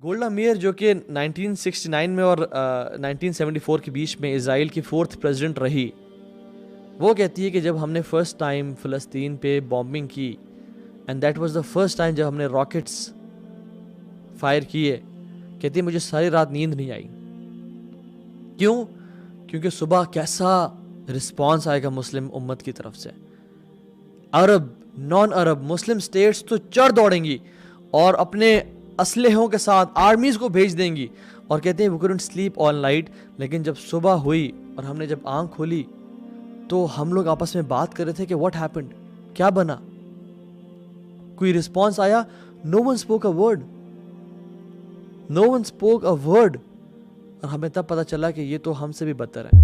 Golda mayor جو کہ 1969 میں اور 1974 کے بیچ میں اسرائیل کی 4th پریزیڈنٹ رہی، وہ کہتی ہے کہ جب ہم نے فرسٹ ٹائم فلسطین پہ بامبنگ کی and that was the first time جب ہم نے راکٹس فائر کیے، کہتی ہے مجھے ساری رات نیند نہیں آئی. کیوں؟ کیونکہ صبح کیسا رسپانس آئے گا مسلم امت کی طرف سے. عرب، نان عرب، مسلم سٹیٹس تو چڑھ دوڑیں گی اور اپنے اسلحوں کے ساتھ آرمیز کو بھیج دیں گی، اور کہتے ہیں we couldn't sleep all night. لیکن جب صبح ہوئی اور ہم نے جب آنکھ کھولی تو ہم لوگ آپس میں بات کر رہے تھے کہ what happened، کیا بنا، کوئی رسپانس آیا؟ no one spoke a word، no one spoke a word. اور ہمیں تب پتا چلا کہ یہ تو ہم سے بھی بدتر ہے،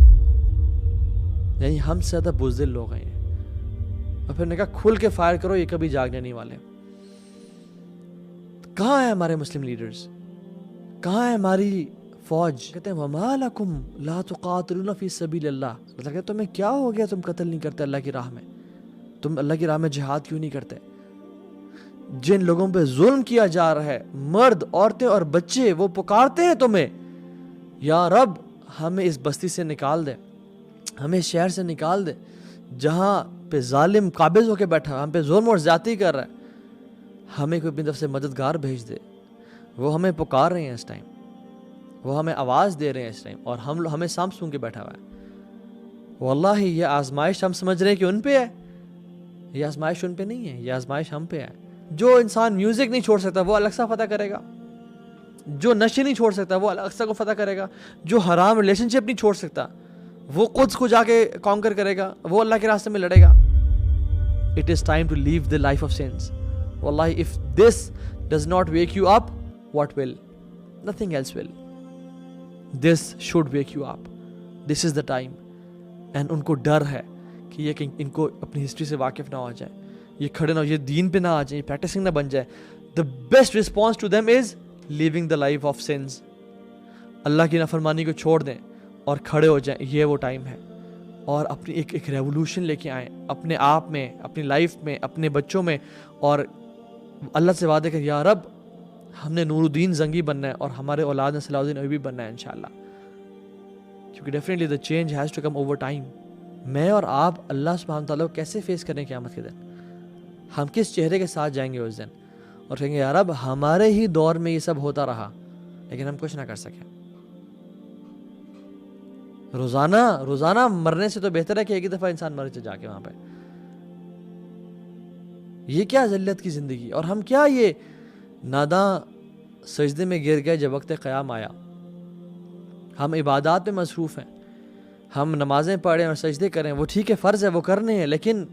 یعنی ہم سے زیادہ بزدل لوگ ہیں. اور پھر نے کہا کھل کے فائر کرو، یہ کبھی جاگنے نہیں والے. کہاں ہیں ہمارے مسلم لیڈرز؟ کہاں ہے ہماری فوج؟ کہتے ہیں وَمَا لَكُمْ لَا تُقَاتِلُونَ فِي سَبِيلِ اللَّهِ. مطلب کہ تمہیں کیا ہو گیا، تم قتل نہیں کرتے اللہ کی راہ میں، تم اللہ کی راہ میں جہاد کیوں نہیں کرتے؟ جن لوگوں پہ ظلم کیا جا رہا ہے، مرد، عورتیں اور بچے، وہ پکارتے ہیں تمہیں یا رب ہمیں اس بستی سے نکال دے، ہمیں شہر سے نکال دے جہاں پہ ظالم قابض ہو کے بیٹھا ہے، ہم پہ ظلم اور زیادتی کر رہا ہے، ہمیں کوئی اپنی طرف سے مددگار بھیج دے. وہ ہمیں پکار رہے ہیں اس ٹائم، وہ ہمیں آواز دے رہے ہیں اس ٹائم، اور ہمیں سانپ سون کے بیٹھا ہوا ہے. واللہ یہ آزمائش ہم سمجھ رہے ہیں کہ ان پہ ہے، یہ آزمائش ان پہ نہیں ہے، یہ آزمائش ہم پہ ہے. جو انسان میوزک نہیں چھوڑ سکتا وہ الیکسا فتح کرے گا، جو نشے نہیں چھوڑ سکتا وہ الیکسا کو فتح کرے گا، جو حرام ریلیشن شپ نہیں چھوڑ سکتا وہ قدس کو جا کے کانکر کرے گا، وہ اللہ کے راستے میں لڑے گا. It is time to leave the life of sins. Wallahi, if this does not wake you up, what will? Nothing else will. This should wake you up. This is the time. And ان کو ڈر ہے کہ یہ ان کو اپنی history سے واقف نہ ہو جائے، یہ کھڑے نہ ہو، یہ دین پہ نہ آ جائیں، یہ پریکٹسنگ نہ بن جائے. The best response to them is leaving the life of sins. اللہ کی نافرمانی کو چھوڑ دیں اور کھڑے ہو جائیں. یہ وہ ٹائم ہے، اور اپنی ایک ریولوشن لے کے آئیں اپنے آپ میں، اپنی لائف میں، اپنے بچوں میں، اور اللہ سے وعدے کہ یا رب ہم نے نور الدین زنگی بننا ہے اور ہمارے اولاد نے صلاح الدین ایوبی بننا ہے انشاءاللہ. کیونکہ definitely the change has to come over time. میں اور آپ اللہ سبحانہ تعالیٰ کو کیسے فیس کریں قیامت کے دن؟ ہم کس چہرے کے ساتھ جائیں گے اس دن اور کہیں گے یا رب ہمارے ہی دور میں یہ سب ہوتا رہا لیکن ہم کچھ نہ کر سکے. روزانہ مرنے سے تو بہتر ہے کہ ایک ہی دفعہ انسان مر جا کے وہاں پہ. یہ کیا ذلت کی زندگی، اور ہم کیا یہ ناداں سجدے میں گر گئے جب وقت قیام آیا. ہم عبادات میں مصروف ہیں، ہم نمازیں پڑھیں اور سجدے کریں، وہ ٹھیک ہے، فرض ہے، وہ کرنے ہیں، لیکن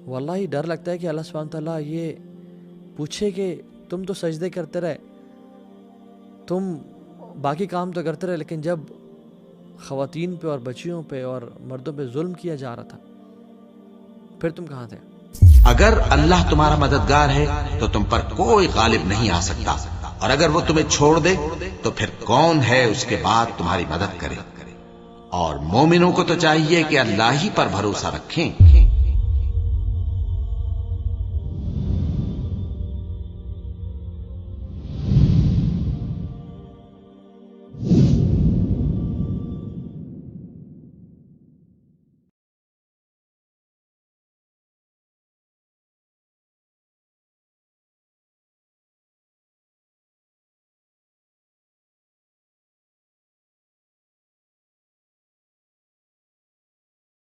واللہ ڈر لگتا ہے کہ اللہ سبحانہ تعالیٰ یہ پوچھے کہ تم تو سجدے کرتے رہے، تم باقی کام تو کرتے رہے، لیکن جب خواتین پہ اور بچیوں پہ اور مردوں پہ ظلم کیا جا رہا تھا پھر تم کہاں تھے؟ اگر اللہ تمہارا مددگار ہے تو تم پر کوئی غالب نہیں آ سکتا، اور اگر وہ تمہیں چھوڑ دے تو پھر کون ہے اس کے بعد تمہاری مدد کرے. اور مومنوں کو تو چاہیے کہ اللہ ہی پر بھروسہ رکھیں